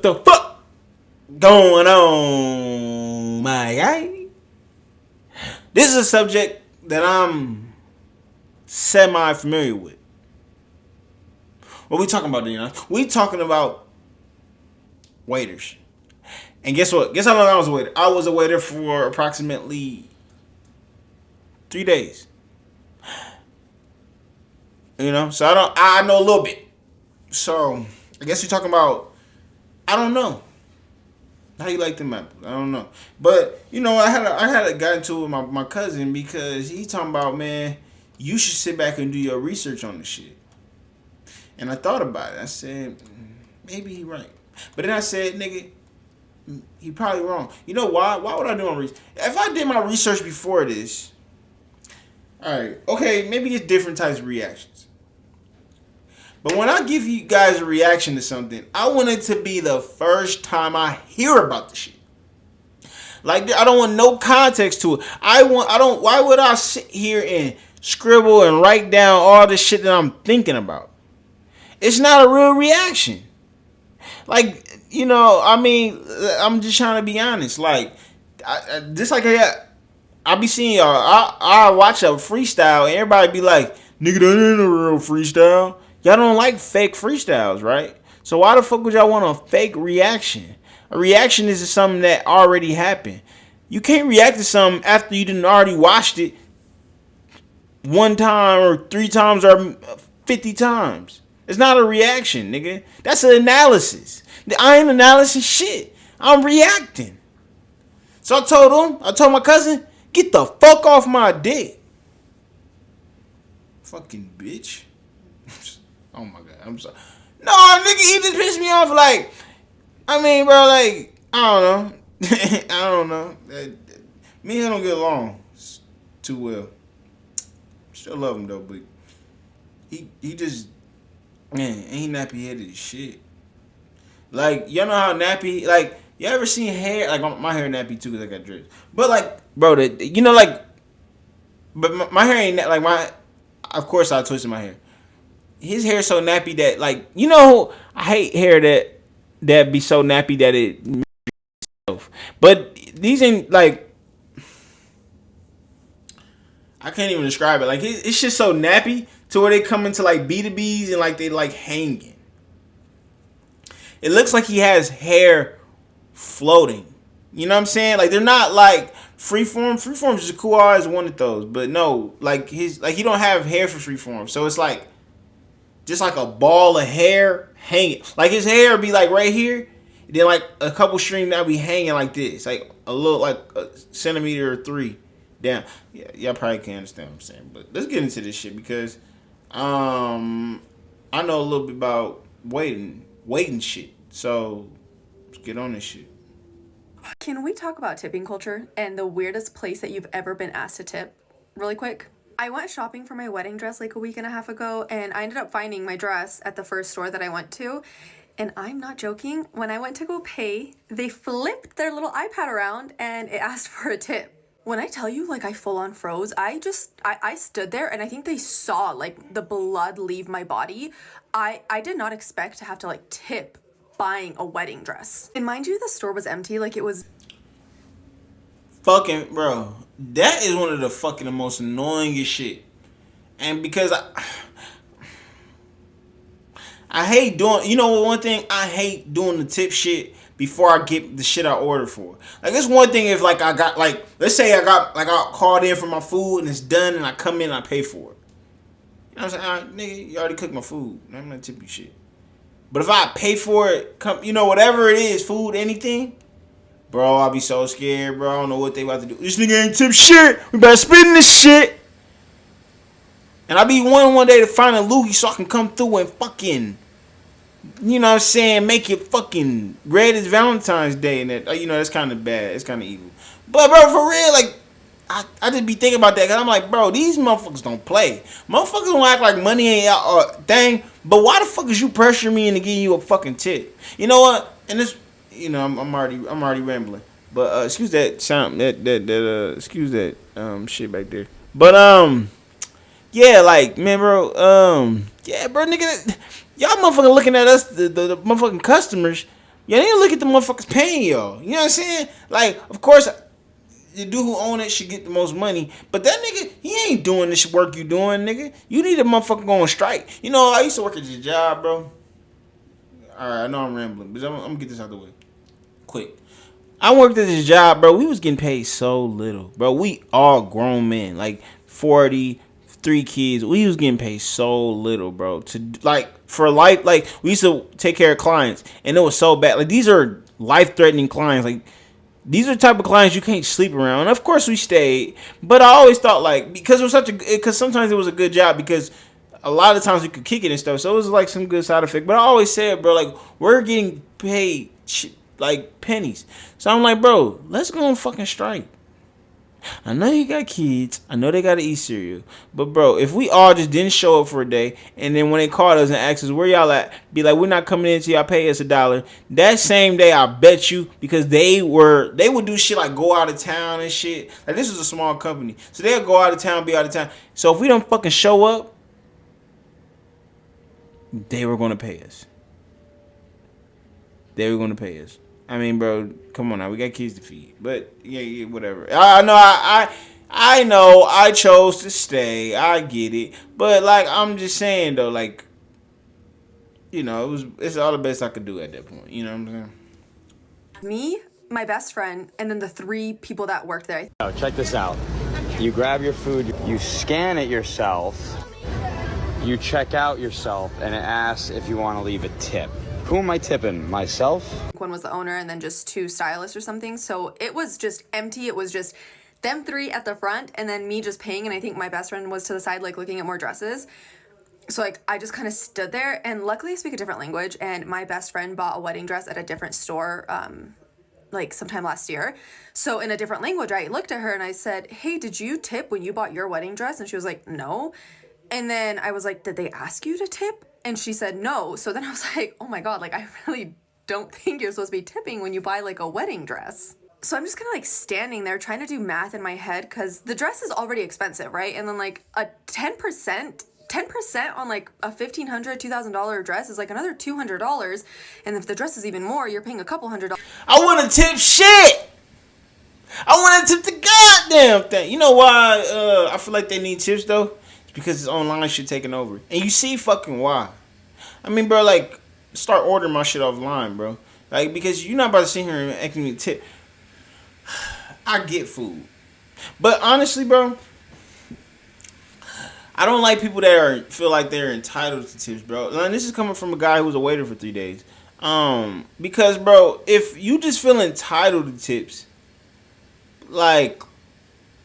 the fuck going on, my guy? This is a subject that I'm semi-familiar with. What we talking about, Dion? We talking about waiters. And guess what? Guess how long I was a waiter? I was a waiter for approximately 3 days. You know, so I know a little bit. So I guess you're talking about, I don't know. How you like them apples? I don't know. But you know, I had a guy into it with my cousin because he talking about, man, you should sit back and do your research on this shit. And I thought about it. I said, maybe he right. But then I said, nigga, he probably wrong. You know why? Why would I do my research? If I did my research before this, all right, okay, maybe it's different types of reactions. But when I give you guys a reaction to something, I want it to be the first time I hear about the shit. Like, I don't want no context to it. Why would I sit here and scribble and write down all the shit that I'm thinking about? It's not a real reaction. Like, you know, I mean, I'm just trying to be honest. Like, I be seeing y'all. I watch a freestyle and everybody be like, nigga, that ain't a real freestyle. Y'all don't like fake freestyles, right? So why the fuck would y'all want a fake reaction? A reaction is something that already happened. You can't react to something after you didn't already watched it 1 time or 3 times or 50 times. It's not a reaction, nigga. That's an analysis. I ain't analyzing shit. I'm reacting. So I told my cousin, get the fuck off my dick. Fucking bitch. Oh my god, I'm sorry. No, nigga, he just pissed me off. Like, I mean, bro, like, I don't know. I don't know. Me and him don't get along too well. Still love him though, but he just, man, ain't nappy headed as shit. Like, y'all know how nappy, like, you ever seen hair? Like, my hair nappy too because I got dreads. But like, bro, you know, like, but my hair ain't like my. Of course, I twisted my hair. His hair so nappy that, like, you know, I hate hair that be so nappy that it itself. But these ain't, like, I can't even describe it. Like, it's just so nappy to where they come into like B2Bs and like they like hanging. It looks like he has hair floating. You know what I'm saying? Like, they're not like freeform. Freeform is cool. I always wanted those, but no, like he don't have hair for freeform. So it's like just like a ball of hair hanging. Like, his hair be like right here, and then like a couple strings that be hanging like this, like a little, like a centimeter or 3 down. Yeah, y'all probably can't understand what I'm saying, but let's get into this shit because I know a little bit about waiting shit. So let's get on this shit. Can we talk about tipping culture and the weirdest place that you've ever been asked to tip really quick? I went shopping for my wedding dress like a week and a half ago, and I ended up finding my dress at the first store that I went to. And I'm not joking, when I went to go pay, they flipped their little iPad around and it asked for a tip. When I tell you, like, I full on froze, I stood there and I think they saw like the blood leave my body. I did not expect to have to like tip buying a wedding dress. And mind you, the store was empty. Like, it was fucking, bro, that is one of the fucking most annoyingest shit. And because I hate doing, you know, one thing I hate doing the tip shit before I get the shit I ordered for. Like, it's one thing if like I got, like, let's say I got called in for my food and it's done and I come in and I pay for it. You know what I'm saying? All right, nigga, you already cooked my food. I'm not tip you shit. But if I pay for it, you know, whatever it is, food, anything, bro, I'll be so scared, bro. I don't know what they about to do. This nigga ain't tip shit. We better spend this shit. And I be wanting one day to find a loogie so I can come through and fucking, you know what I'm saying, make it fucking red as Valentine's Day. And that, you know, that's kind of bad. It's kind of evil. But, bro, for real, like, I just be thinking about that because I'm like, bro, these motherfuckers don't play. Motherfuckers don't act like money ain't a thing. But why the fuck is you pressuring me into giving you a fucking tip? You know what? And this, you know, I'm already rambling. But excuse that sound, excuse that shit back there. But yeah, like, man, bro, yeah, bro, nigga, y'all motherfucking looking at us, the motherfucking customers. You need to look at the motherfuckers paying y'all. You know what I'm saying? Like, of course, the dude who own it should get the most money. But that nigga, he ain't doing this work you doing, nigga. You need a motherfucker going strike. You know, I used to work at this job, bro. Alright, I know I'm rambling, but I'm gonna get this out the way. Quick. I worked at this job, bro. We was getting paid so little. Bro, we all grown men. Like 40, 3 kids. We was getting paid so little, bro. To like for life, like we used to take care of clients and it was so bad. Like these are life-threatening clients. Like these are the type of clients you can't sleep around. And of course we stayed, but I always thought like because it was because sometimes it was a good job because a lot of times we could kick it and stuff. So it was like some good side effect. But I always said, bro, like we're getting paid like pennies. So I'm like, bro, let's go on fucking strike. I know you got kids. I know they gotta eat cereal. But bro, if we all just didn't show up for a day, and then when they called us and asked us where y'all at, be like, we're not coming in till y'all pay us $1. That same day, I bet you, because they would do shit like go out of town and shit. Like this is a small company, so they'll go out of town, be out of town. So if we don't fucking show up, they were gonna pay us. They were gonna pay us. I mean, bro, come on now. We got kids to feed. But, yeah, whatever. I know I know I chose to stay. I get it. But, like, I'm just saying, though, like, you know, it's all the best I could do at that point. You know what I'm saying? Me, my best friend, and then the 3 people that worked there. Oh, check this out. You grab your food, you scan it yourself, you check out yourself, and it asks if you want to leave a tip. Who am I tipping? Myself? One was the owner and then just 2 stylists or something. So it was just empty. It was just them 3 at the front and then me just paying. And I think my best friend was to the side, like looking at more dresses. So like I just kind of stood there, and luckily I speak a different language. And my best friend bought a wedding dress at a different store, like sometime last year. So in a different language, I looked at her and I said, hey, did you tip when you bought your wedding dress? And she was like, no. And then I was like, did they ask you to tip? And she said no. So then I was like, oh my God, like I really don't think you're supposed to be tipping when you buy like a wedding dress. So I'm just kind of like standing there trying to do math in my head because the dress is already expensive, right? And then like a 10% on like a $1,500, $2,000 dress is like another $200. And if the dress is even more, you're paying a couple $100. I want to tip shit. I want to tip the goddamn thing. You know why I feel like they need tips though? It's because it's online shit taking over. And you see fucking why. I mean, bro, like, start ordering my shit offline, bro. Like, because you're not about to sit here and ask me a tip. I get food. But honestly, bro, I don't like people that feel like they're entitled to tips, bro. And this is coming from a guy who was a waiter for 3 days. Because, bro, if you just feel entitled to tips, like,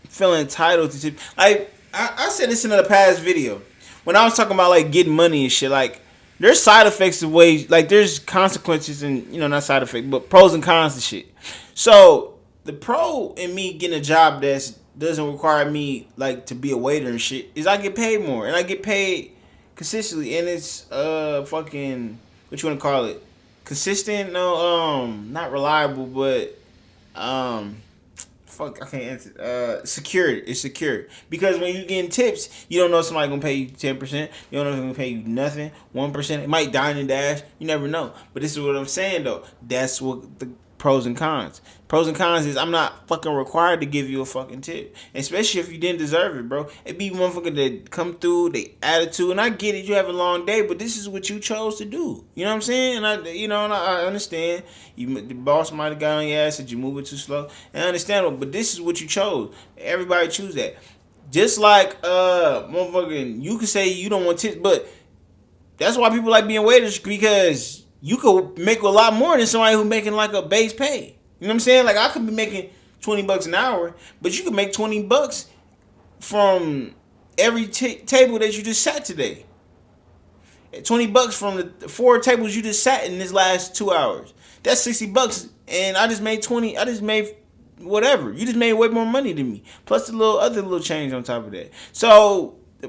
feel entitled to tips. Like, I said this in a past video. When I was talking about, like, getting money and shit, like, there's side effects of ways, like, there's consequences and, you know, not side effects, but pros and cons to shit. So, the pro in me getting a job that doesn't require me, like, to be a waiter and shit is I get paid more. And I get paid consistently. And it's, fucking, what you want to call it? Consistent? No, not reliable, but, fuck, I can't answer. Secured. It's secure. Because when you getting tips, you don't know if somebody gonna pay you 10%. You don't know if they're gonna pay you nothing. 1%. It might dine and dash. You never know. But this is what I'm saying though. That's what the pros and cons. Pros and cons is I'm not fucking required to give you a fucking tip. Especially if you didn't deserve it, bro. It be motherfucker that come through, they attitude, and I get it, you have a long day, but this is what you chose to do. You know what I'm saying? And I understand. The boss might have got on your ass that you move it too slow. And I understand it, but this is what you chose. Everybody choose that. Just like motherfucking, you can say you don't want tips, but that's why people like being waiters, because you could make a lot more than somebody who's making like a base pay. You know what I'm saying? Like I could be making $20 an hour, but you could make $20 from every table that you just sat today. $20 from the 4 tables you just sat in this last 2 hours. That's $60, and I just made 20. I just made whatever. You just made way more money than me, plus the other little change on top of that. So the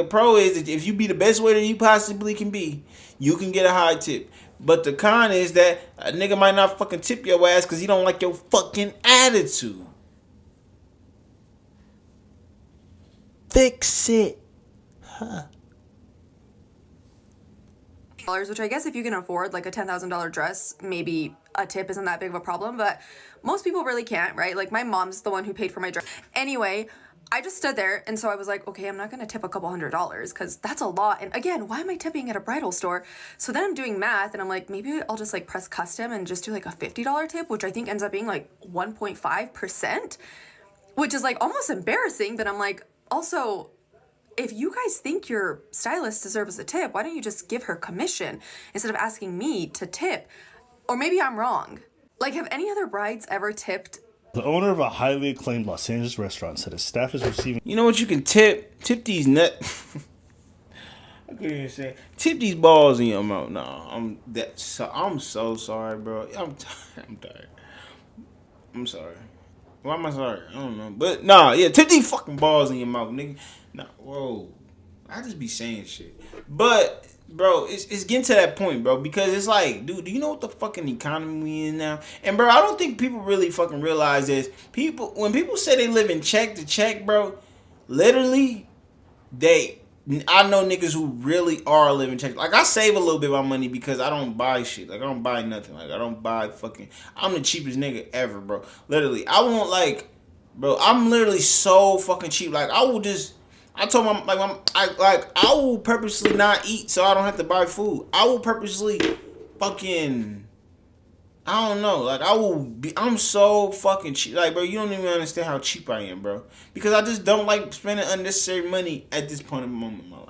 pro is that if you be the best waiter you possibly can be, you can get a high tip. But the con is that a nigga might not fucking tip your ass because he don't like your fucking attitude. Fix it. Huh. which I guess if you can afford like a $10,000 dress, maybe a tip isn't that big of a problem, but most people really can't, right? Like my mom's the one who paid for my dress. Anyway, I just stood there, and so I was like, okay, I'm not gonna tip a couple $100 because that's a lot. And again, why am I tipping at a bridal store? So then I'm doing math, and I'm like, maybe I'll just like press custom and just do like a $50 tip, which I think ends up being like 1.5%, which is like almost embarrassing. But I'm like, also, if you guys think your stylist deserves a tip, why don't you just give her commission instead of asking me to tip? Or maybe I'm wrong. Like, have any other brides ever tipped? The owner of a highly acclaimed Los Angeles restaurant said his staff is receiving... You know what you can tip? Tip these nuts. I couldn't even say. Tip these balls in your mouth. No, I'm so sorry, bro. I'm tired. I'm sorry. Why am I sorry? I don't know. But nah, yeah, tip these fucking balls in your mouth, nigga. Nah, whoa. I just be saying shit. But bro, it's getting to that point, bro, because it's like, dude, do you know what the fucking economy we in now? And bro, I don't think people really fucking realize this. When people say they live in check to check, bro, literally, I know niggas who really are living check. Like, I save a little bit of my money because I don't buy shit. Like, I don't buy nothing. Like, I don't buy I'm the cheapest nigga ever, bro. Literally, I won't bro, I'm literally so fucking cheap. Like, I told I will purposely not eat so I don't have to buy food. I will purposely fucking, I don't know. Like, I'm so fucking cheap. Like, bro, you don't even understand how cheap I am, bro. Because I just don't like spending unnecessary money at this point in the moment in my life.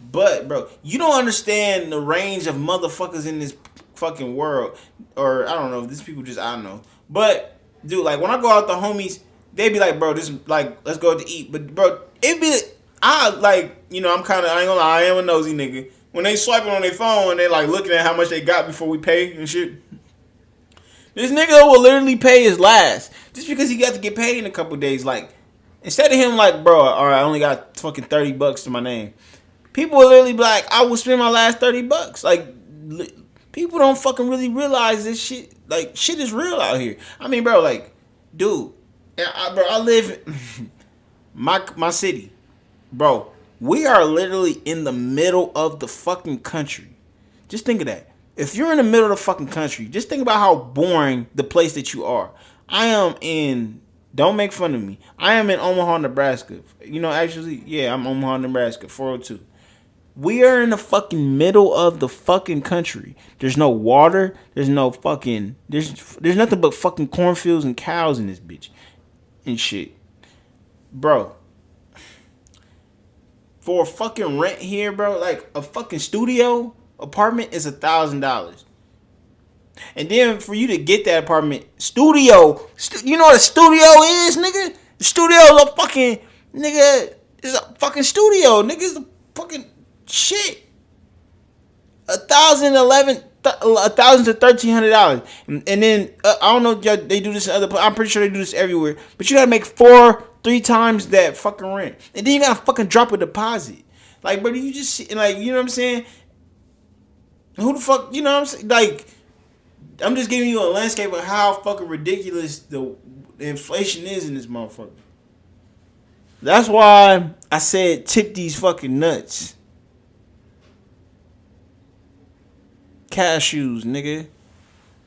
But, bro, you don't understand the range of motherfuckers in this fucking world. Or, I don't know, these people just, I don't know. But, dude, like, when I go out with the homies, they be like, bro, this, like, let's go out to eat. But, bro, it be, I'm kind of, I ain't gonna lie, I am a nosy nigga. When they swiping on their phone, they, like, looking at how much they got before we pay and shit. This nigga will literally pay his last. Just because he got to get paid in a couple days. Like, instead of him like, bro, alright, I only got fucking $30 to my name. People will literally be like, I will spend my last $30. Like, people don't fucking really realize this shit. Like, shit is real out here. I mean, bro, like, dude, I live in my city. Bro, we are literally in the middle of the fucking country. Just think of that. If you're in the middle of the fucking country, just think about how boring the place that you are. Don't make fun of me. I am in Omaha, Nebraska. Actually, yeah, I'm Omaha, Nebraska, 402. We are in the fucking middle of the fucking country. There's no water. There's no fucking, there's nothing but fucking cornfields and cows in this bitch and shit. Bro, for a fucking rent here, bro, like a fucking studio apartment is $1,000. And then for you to get that apartment, you know what a studio is, nigga? The studio is a fucking, nigga, is a fucking studio, nigga, is a fucking shit. $1,000 to $1,300. And then, I don't know if they do this in other, I'm pretty sure they do this everywhere, but you gotta make 3 times that fucking rent. And then you gotta fucking drop a deposit. Like, bro, you just, like, you know what I'm saying? Who the fuck, you know what I'm saying? Like, I'm just giving you a landscape of how fucking ridiculous the inflation is in this motherfucker. That's why I said tip these fucking nuts. Cashews, nigga.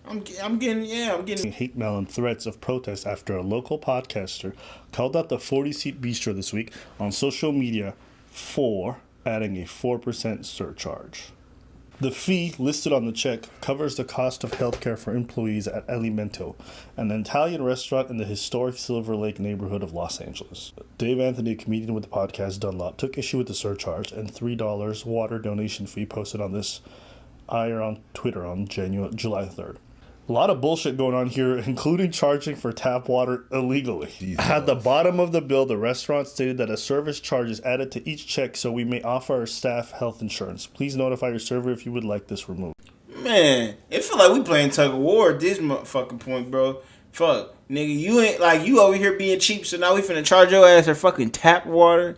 I'm getting hate mail and threats of protest after a local podcaster called out the 40-seat bistro this week on social media for adding a 4% surcharge. The fee listed on the check covers the cost of healthcare for employees at Alimento, an Italian restaurant in the historic Silver Lake neighborhood of Los Angeles. Dave Anthony, a comedian with the podcast Dunlop, took issue with the surcharge and $3 water donation fee posted on this ire on Twitter on July 3rd. A lot of bullshit going on here, including charging for tap water illegally. Jesus. At the bottom of the bill, the restaurant stated that a service charge is added to each check so we may offer our staff health insurance. Please notify your server if you would like this removed. Man, it feel like we playing tug of war at this motherfucking point, bro. Fuck, nigga, you ain't, like, you over here being cheap, so now we finna charge your ass for fucking tap water?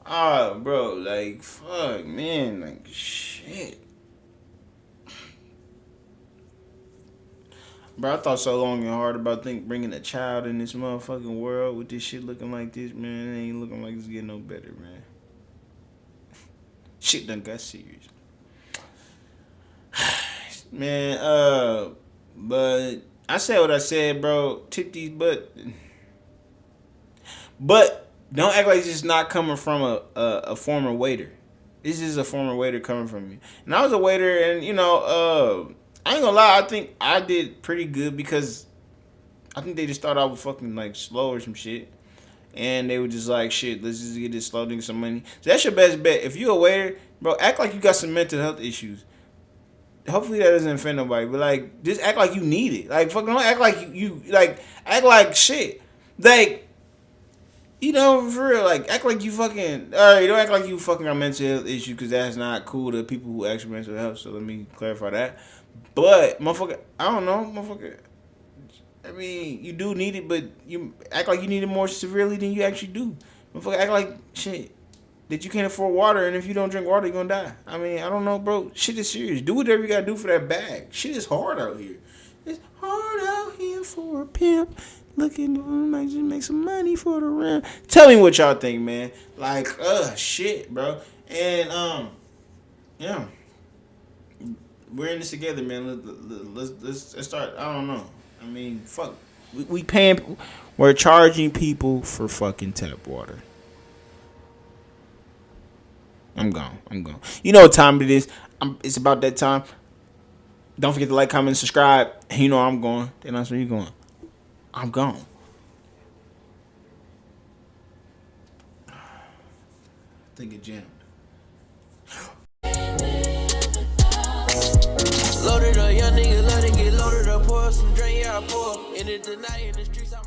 Ah, bro, like, fuck, man, like, shit. Bro, I thought so long and hard about bringing a child in this motherfucking world with this shit looking like this, man. It ain't looking like it's getting no better, man. Shit done got serious. Man, but I said what I said, bro. Tip these but don't act like it's just not coming from a former waiter. This is a former waiter coming from me. And I was a waiter, and I ain't gonna lie, I think I did pretty good because I think they just thought I was fucking like slow or some shit. And they were just like, shit, let's just get this slow nigga some money. So that's your best bet. If you a waiter, bro, act like you got some mental health issues. Hopefully that doesn't offend nobody. But like, just act like you need it. Like, fucking don't act like you like act like shit. Like, for real, like, act like you fucking, alright, don't act like you fucking got mental health issues, because that's not cool to people who actually mental health, so let me clarify that. But, motherfucker, I don't know, motherfucker, I mean, you do need it, but you act like you need it more severely than you actually do. Motherfucker, act like, shit, that you can't afford water, and if you don't drink water, you're gonna die. I mean, I don't know, bro, shit is serious. Do whatever you gotta do for that bag. Shit is hard out here. It's hard out here for a pimp. Looking might just make some money for the round. Tell me what y'all think, man. Like, shit, bro. And yeah, we're in this together, man. Let's start. I don't know. I mean, fuck. We paying. We're charging people for fucking tap water. I'm gone. You know what time it is? It's about that time. Don't forget to like, comment, and subscribe. You know I'm going. Then that's where you going. I'm gone. I think it jammed. Loaded up, young nigga, let it get loaded up, pour some drink, yeah, I pour. In it tonight in the streets, I'm